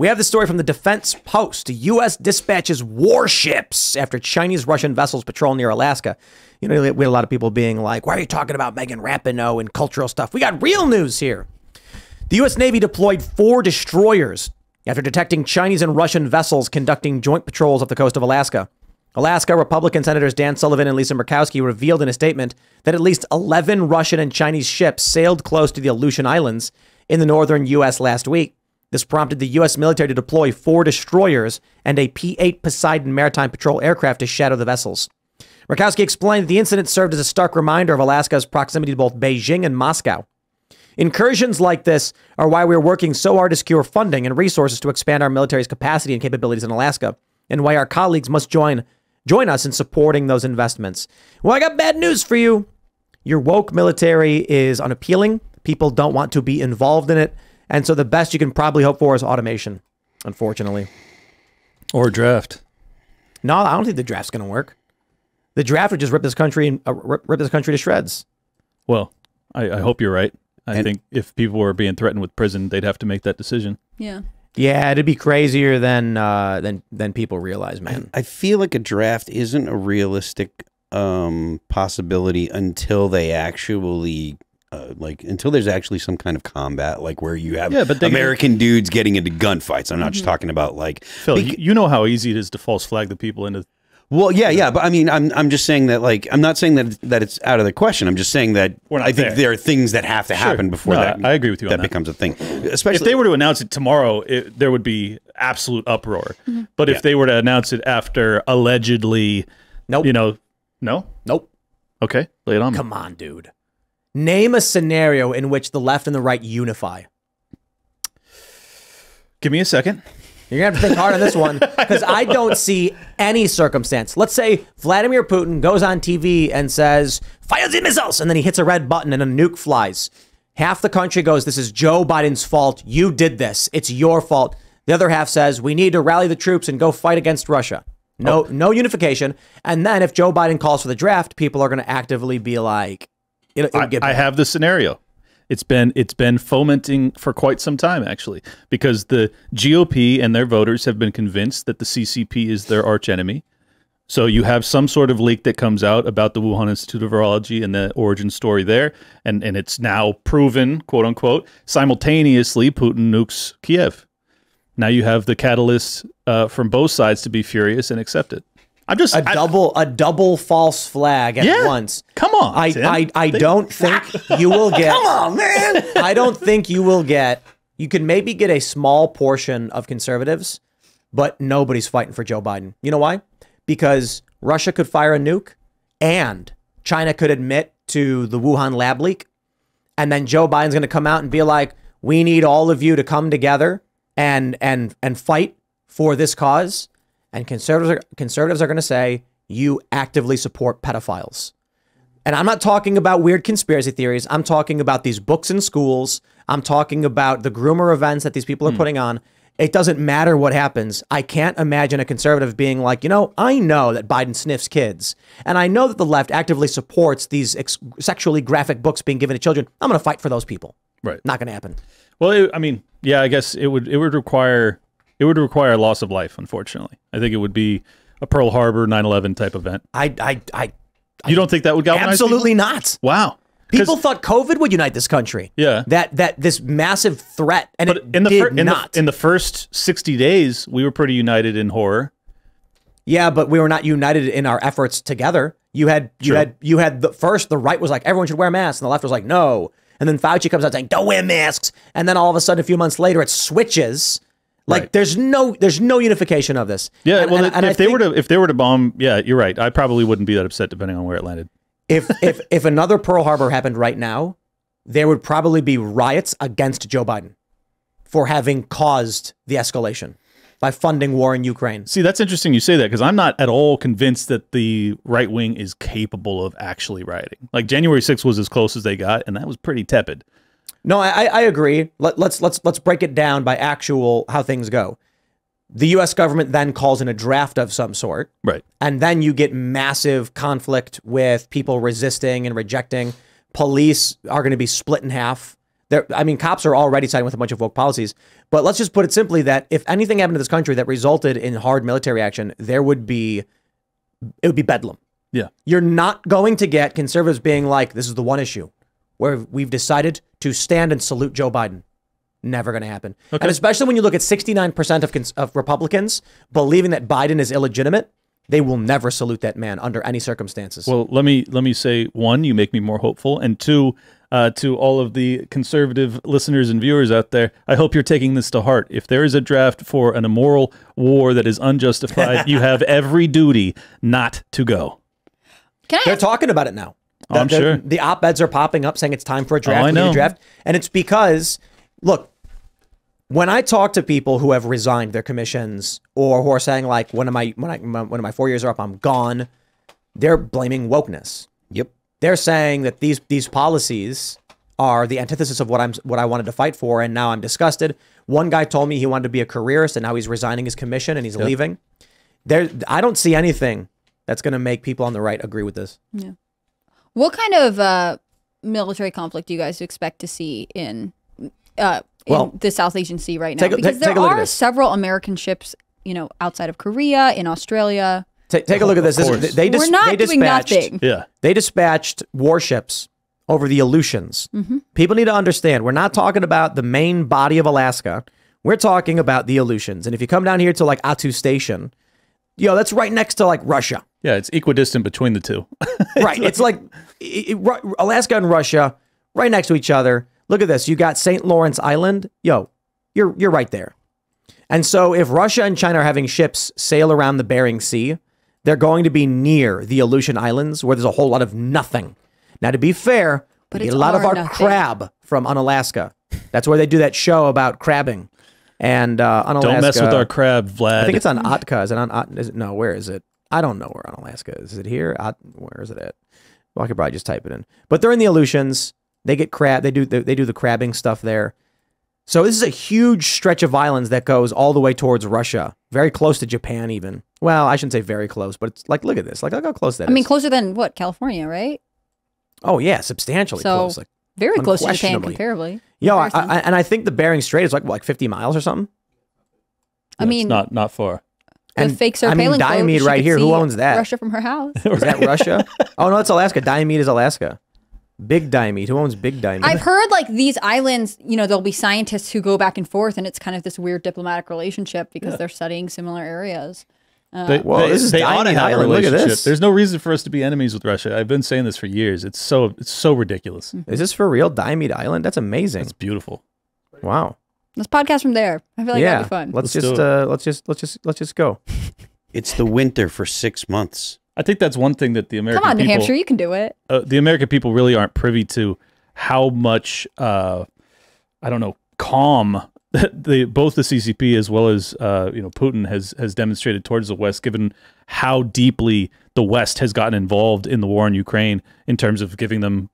We have the story from the Defense Post. The U.S. dispatches warships after Chinese-Russian vessels patrol near Alaska. You know, we had a lot of people being like, why are you talking about Megan Rapinoe and cultural stuff? We got real news here. The U.S. Navy deployed 4 destroyers after detecting Chinese and Russian vessels conducting joint patrols off the coast of Alaska. Alaska Republican Senators Dan Sullivan and Lisa Murkowski revealed in a statement that at least 11 Russian and Chinese ships sailed close to the Aleutian Islands in the northern U.S. last week. This prompted the U.S. military to deploy 4 destroyers and a P-8 Poseidon maritime patrol aircraft to shadow the vessels. Murkowski explained that the incident served as a stark reminder of Alaska's proximity to both Beijing and Moscow. Incursions like this are why we're working so hard to secure funding and resources to expand our military's capacity and capabilities in Alaska, and why our colleagues must join us in supporting those investments. Well, I got bad news for you. Your woke military is unappealing. People don't want to be involved in it. And so the best you can probably hope for is automation, unfortunately. Or draft. No, I don't think the draft's going to work. The draft would just rip this country to shreds. Well, I hope you're right. I think if people were being threatened with prison, they'd have to make that decision. Yeah. Yeah, it'd be crazier than people realize, man. I feel like a draft isn't a realistic possibility until they actually until there's actually some kind of combat, like where you have American dudes getting into gunfights. I'm not just talking about like Phil. You know how easy it is to false flag the people into. Well, yeah, but I mean, I'm just saying that, like, I'm not saying that it's out of the question. I'm just saying that I think there are things that have to happen before that. I agree with you on that. Becomes a thing. Especially if they were to announce it tomorrow, there would be absolute uproar. But if they were to announce it after allegedly, nope. You know, no, nope. Okay, lay it on me. Come on, dude. Name a scenario in which the left and the right unify. Give me a second. You're going to have to think hard on this one, because I don't see any circumstance. Let's say Vladimir Putin goes on TV and says, fire the missiles, and then he hits a red button and a nuke flies. Half the country goes, this is Joe Biden's fault. You did this. It's your fault. The other half says, we need to rally the troops and go fight against Russia. No unification. And then if Joe Biden calls for the draft, people are going to actively be like, I have the scenario. It's been fomenting for quite some time, actually, because the GOP and their voters have been convinced that the CCP is their archenemy. So you have some sort of leak that comes out about the Wuhan Institute of Virology and the origin story there, and it's now proven, quote unquote, simultaneously Putin nukes Kiev. Now you have the catalyst from both sides to be furious and accept it. I'm just a double false flag at once. Come on, I don't think you will get. Come on, man. I don't think you will get. You could maybe get a small portion of conservatives, but nobody's fighting for Joe Biden. You know why? Because Russia could fire a nuke, and China could admit to the Wuhan lab leak, and then Joe Biden's going to come out and be like, "We need all of you to come together and fight for this cause." And conservatives are going to say, you actively support pedophiles. And I'm not talking about weird conspiracy theories. I'm talking about these books in schools. I'm talking about the groomer events that these people are putting on. It doesn't matter what happens. I can't imagine a conservative being like, you know, I know that Biden sniffs kids. And I know that the left actively supports these sexually graphic books being given to children. I'm going to fight for those people. Right. Not going to happen. Well, I mean, yeah, I guess it would require... It would require loss of life, unfortunately. I think it would be a Pearl Harbor 9/11 type event. You don't think that would galvanize absolutely people? Not. Wow. People thought COVID would unite this country. Yeah. That this massive threat, and but it did not. In the first 60 days, we were pretty united in horror. Yeah, but we were not united in our efforts together. You had the right was like everyone should wear masks, and the left was like no. And then Fauci comes out saying don't wear masks, and then all of a sudden a few months later it switches. Like right. there's no unification of this. Yeah, and if they were to bomb, yeah, you're right. I probably wouldn't be that upset depending on where it landed. If another Pearl Harbor happened right now, there would probably be riots against Joe Biden for having caused the escalation by funding war in Ukraine. See, that's interesting you say that, because I'm not at all convinced that the right wing is capable of actually rioting. Like January 6th was as close as they got, and that was pretty tepid. No, I agree. Let's break it down by actual how things go. The U.S. government then calls in a draft of some sort. Right. And then you get massive conflict with people resisting and rejecting. Police are going to be split in half. I mean, cops are already siding with a bunch of woke policies. But let's just put it simply that if anything happened to this country that resulted in hard military action, it would be bedlam. Yeah. You're not going to get conservatives being like, this is the one issue where we've decided to stand and salute Joe Biden. Never going to happen. Okay. And especially when you look at 69% of Republicans believing that Biden is illegitimate, they will never salute that man under any circumstances. Well, let me say, one, you make me more hopeful, and two, to all of the conservative listeners and viewers out there, I hope you're taking this to heart. If there is a draft for an immoral war that is unjustified, you have every duty not to go. They're talking about it now. I'm sure. The op-eds are popping up saying it's time for a draft. I know. A draft. And it's because, look, when I talk to people who have resigned their commissions or who are saying like, when my 4 years are up, I'm gone, they're blaming wokeness. Yep. They're saying that these policies are the antithesis of what I wanted to fight for, and now I'm disgusted. One guy told me he wanted to be a careerist, and now he's resigning his commission and he's leaving. I don't see anything that's going to make people on the right agree with this. Yeah. What kind of military conflict do you guys expect to see in the South Asian Sea right now? Because there are several American ships, outside of Korea, in Australia. Take a look at this. We're not doing nothing. Yeah. They dispatched warships over the Aleutians. Mm-hmm. People need to understand, we're not talking about the main body of Alaska. We're talking about the Aleutians. And if you come down here to like Attu Station, that's right next to like Russia. Yeah, it's equidistant between the two. Right. It's like Alaska and Russia right next to each other. Look at this. You got St. Lawrence Island. You're right there. And so if Russia and China are having ships sail around the Bering Sea, they're going to be near the Aleutian Islands where there's a whole lot of nothing. Now, to be fair, we get a lot of our crab from Unalaska. That's where they do that show about crabbing. And Unalaska. Don't mess with our crab, Vlad. I think it's on Otka. Is it on no, where is it? I don't know where Unalaska is. Is it here? Where is it at? Well, I could probably just type it in. But they're in the Aleutians. They get crab. They do the crabbing stuff there. So this is a huge stretch of islands that goes all the way towards Russia, very close to Japan even. Well, I shouldn't say very close, but it's like, look at this. Like, look how close that is. I mean, closer than what? California, right? Oh, yeah, substantially close. Like, very close to Japan comparably. And I think the Bering Strait is like 50 miles or something. I mean, it's not far. And fake Sir Palin Diomede right here. Who owns that? Russia from her house. Is that Russia? Oh, no, it's Alaska. Diomede is Alaska. Big Diomede. Who owns Big Diomede? I've heard like these islands, there'll be scientists who go back and forth, and it's kind of this weird diplomatic relationship because they're studying similar areas. This is Diomede Island. Look at this. There's no reason for us to be enemies with Russia. I've been saying this for years. It's so ridiculous. Is this for real? Diomede Island? That's amazing. It's beautiful. Wow. Let's podcast from there. I feel like that'd be fun. Let's just go. It's the winter for 6 months. I think that's one thing that the American people... Come on, New Hampshire, you can do it. The American people really aren't privy to how much, calm both the CCP as well as, Putin has demonstrated towards the West, given how deeply the West has gotten involved in the war in Ukraine in terms of giving them,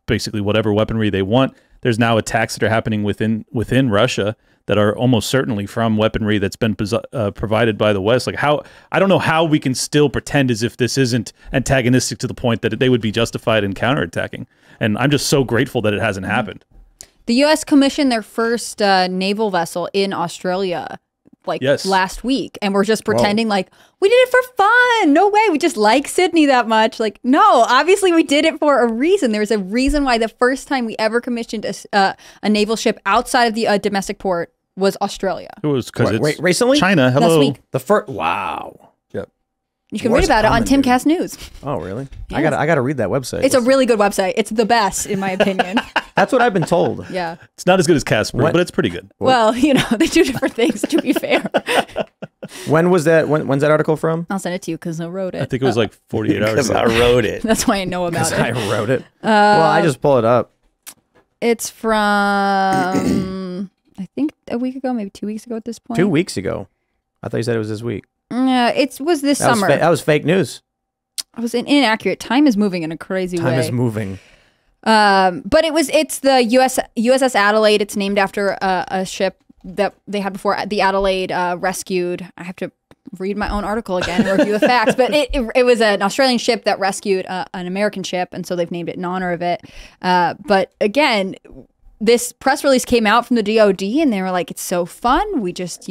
basically whatever weaponry they want. There's now attacks that are happening within Russia that are almost certainly from weaponry that's been provided by the West. Like I don't know how we can still pretend as if this isn't antagonistic to the point that they would be justified in counterattacking. And I'm just so grateful that it hasn't happened. The U.S. commissioned their first naval vessel in Australia last week. And we're just pretending like we did it for fun. No way. We just like Sydney that much. Like, no, obviously we did it for a reason. There's a reason why the first time we ever commissioned a naval ship outside of the domestic port was Australia. It was because it's recently? China. Hello. Last week. The first, wow. Yep. You can read about it on Timcast News. Oh, really? Yes. I gotta read that website. It's a really good website. It's the best, in my opinion. That's what I've been told. Yeah. It's not as good as Casper, but it's pretty good. Well, they do different things, to be fair. When's that article from? I'll send it to you because I wrote it. I think it was like 48 hours Because ago. I wrote it. That's why I know about it. I wrote it. Well, I just pull it up. It's from, I think a week ago, maybe 2 weeks ago at this point. 2 weeks ago. I thought you said it was this week. It was this summer. That was fake news. It was inaccurate. Time is moving in a crazy way. Time is moving. But it's the USS Adelaide. It's named after a ship that they had before. The Adelaide rescued. I have to read my own article again and review the facts. But it was an Australian ship that rescued an American ship, and so they've named it in honor of it. But again, this press release came out from the DOD, and they were like, it's so fun. We just,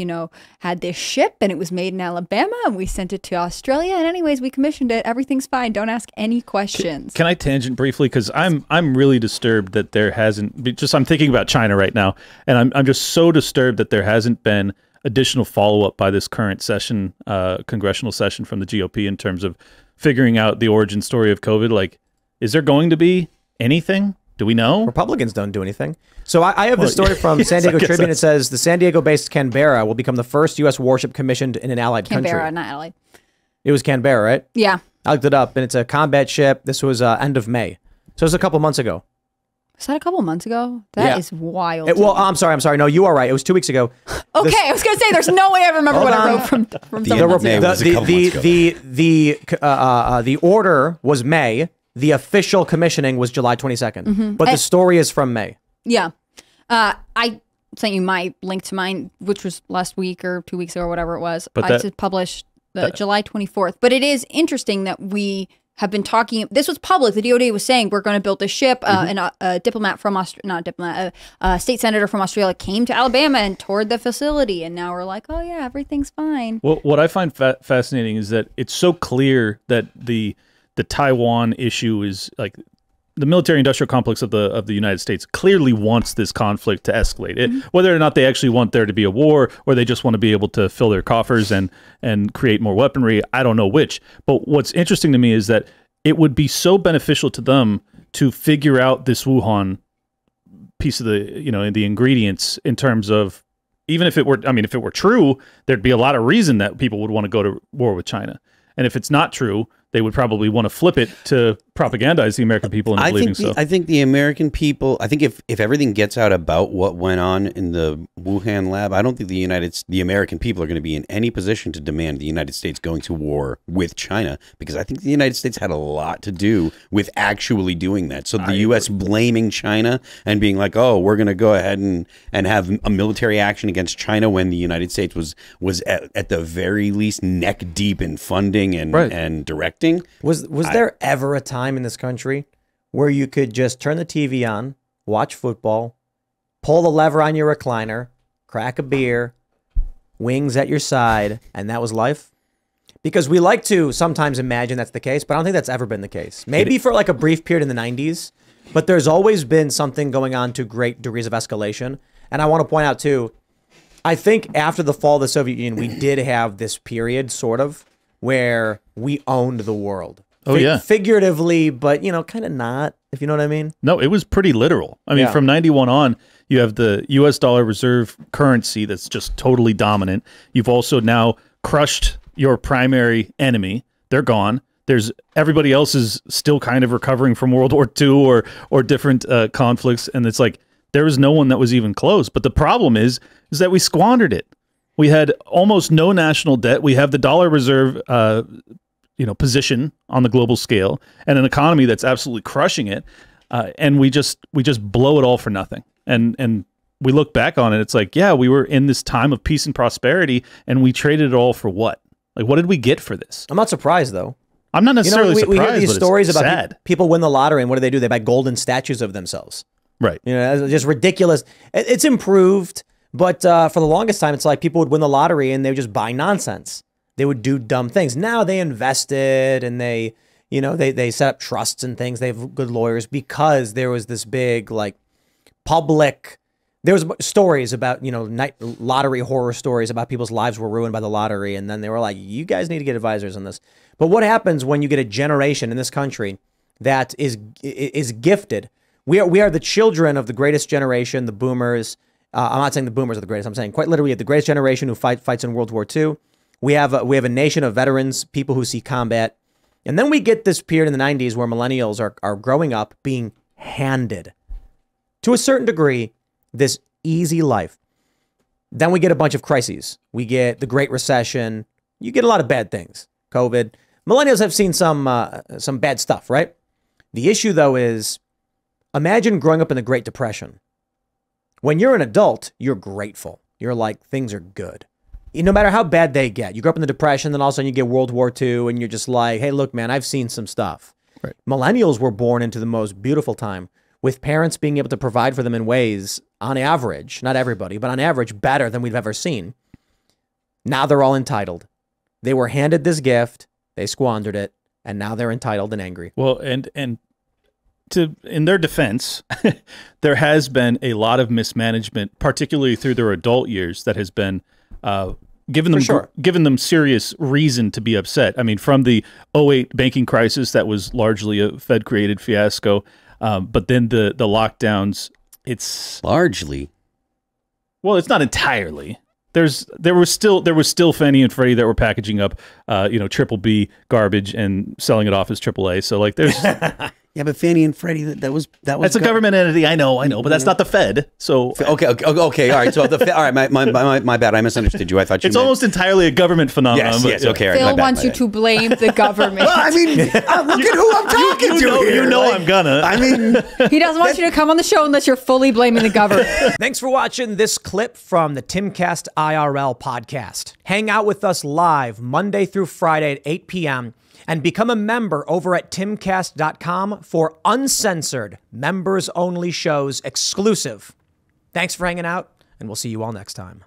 had this ship, and it was made in Alabama, and we sent it to Australia. And anyways, we commissioned it. Everything's fine. Don't ask any questions. Can I tangent briefly? Because I'm really disturbed that there hasn't, I'm thinking about China right now, and I'm just so disturbed that there hasn't been additional follow-up by this current session, congressional session from the GOP in terms of figuring out the origin story of COVID. Like, is there going to be anything? Do we know? Republicans don't do anything. So I have this story from San Diego Tribune. It says the San Diego-based Canberra will become the first U.S. warship commissioned in an allied country. Canberra, not allied. It was Canberra, right? Yeah. I looked it up, and it's a combat ship. This was end of May. So it was a couple months ago. Was that a couple months ago? That is wild. Well, I'm sorry. No, you are right. It was 2 weeks ago. Okay, I was going to say, there's no way I remember what I wrote from the order was May. The official commissioning was July 22nd. But the story is from May. Yeah. I sent you my link to mine, which was last week or 2 weeks ago or whatever it was. But I just published July 24th. But it is interesting that we have been talking. This was public. The DOD was saying we're going to build this ship. And a diplomat from a state senator from Australia came to Alabama and toured the facility. And now we're like, oh yeah, everything's fine. Well, what I find fascinating is that it's so clear that the Taiwan issue is like the military-industrial complex of the United States clearly wants this conflict to escalate. Whether or not they actually want there to be a war or they just want to be able to fill their coffers and create more weaponry, I don't know which. But what's interesting to me is that it would be so beneficial to them to figure out this Wuhan piece of the ingredients in terms of, even if it were, if it were true, there'd be a lot of reason that people would want to go to war with China. And if it's not true, they would probably want to flip it to propagandize the American people into believing so. I think the American people, I think if everything gets out about what went on in the Wuhan lab, I don't think the American people are going to be in any position to demand the United States going to war with China, because I think the United States had a lot to do with actually doing that. So the U.S. blaming China and being like, oh, we're going to go ahead and have a military action against China when the United States was at the very least neck deep in funding and directing. Was there ever a time in this country where you could just turn the TV on, watch football, pull the lever on your recliner, crack a beer, wings at your side, and that was life? Because we like to sometimes imagine that's the case, but I don't think that's ever been the case. Maybe for like a brief period in the 90s, but there's always been something going on to great degrees of escalation. And I want to point out too, I think after the fall of the Soviet Union, we did have this period sort of where we owned the world. Oh, yeah. Figuratively, but, kind of not, if you know what I mean. No, it was pretty literal. From 91 on, you have the U.S. dollar reserve currency that's just totally dominant. You've also now crushed your primary enemy. They're gone. Everybody else is still kind of recovering from World War II or different conflicts. And it's like, there was no one that was even close. But the problem is that we squandered it. We had almost no national debt. We have the dollar reserve, position on the global scale, and an economy that's absolutely crushing it. And we just blow it all for nothing. And we look back on it. It's like, yeah, we were in this time of peace and prosperity, and we traded it all for what? Like, what did we get for this? I'm not surprised though. I'm not necessarily surprised. We hear these stories about sad. People win the lottery, and what do? They buy golden statues of themselves. Right. It's just ridiculous. It's improved. But for the longest time, it's like people would win the lottery and they would just buy nonsense. They would do dumb things. Now they invested and they set up trusts and things. They have good lawyers because there was this big public. There was stories about night lottery horror stories about people's lives were ruined by the lottery, and then they were like, "You guys need to get advisors on this." But what happens when you get a generation in this country that is gifted? We are the children of the greatest generation, the boomers. I'm not saying the boomers are the greatest. I'm saying quite literally the greatest generation who fights in World War II. We have a nation of veterans, people who see combat. And then we get this period in the 90s where millennials are growing up being handed, to a certain degree, this easy life. Then we get a bunch of crises. We get the Great Recession. You get a lot of bad things. COVID. Millennials have seen some bad stuff, right? The issue, though, is imagine growing up in the Great Depression. When you're an adult, you're grateful. You're like, things are good. No matter how bad they get. You grew up in the Depression, then all of a sudden you get World War II, and you're just like, hey, look, man, I've seen some stuff. Right. Millennials were born into the most beautiful time with parents being able to provide for them in ways, on average, not everybody, but on average, better than we've ever seen. Now they're all entitled. They were handed this gift, they squandered it, and now they're entitled and angry. Well, and in their defense, there has been a lot of mismanagement, particularly through their adult years, that has been given them serious reason to be upset. I mean, from the 2008 banking crisis, that was largely a Fed-created fiasco, but then the lockdowns, it's largely. Well, it's not entirely. There was still Fannie and Freddie that were packaging up, triple B garbage and selling it off as triple A. So like there's. Yeah, but Fannie and Freddie, that was that's a government entity. I know, but that's not the Fed. So okay, all right. So all right, my bad. I misunderstood you. I thought it's almost entirely a government phenomenon. Yes, okay. Right, Phil wants you to blame the government. Well, I mean, look at who I'm talking to here. You know, I'm gonna. I mean, he doesn't want you to come on the show unless you're fully blaming the government. Thanks for watching this clip from the Timcast IRL podcast. Hang out with us live Monday through Friday at 8 p.m. and become a member over at timcast.com for uncensored, members-only shows exclusive. Thanks for hanging out, and we'll see you all next time.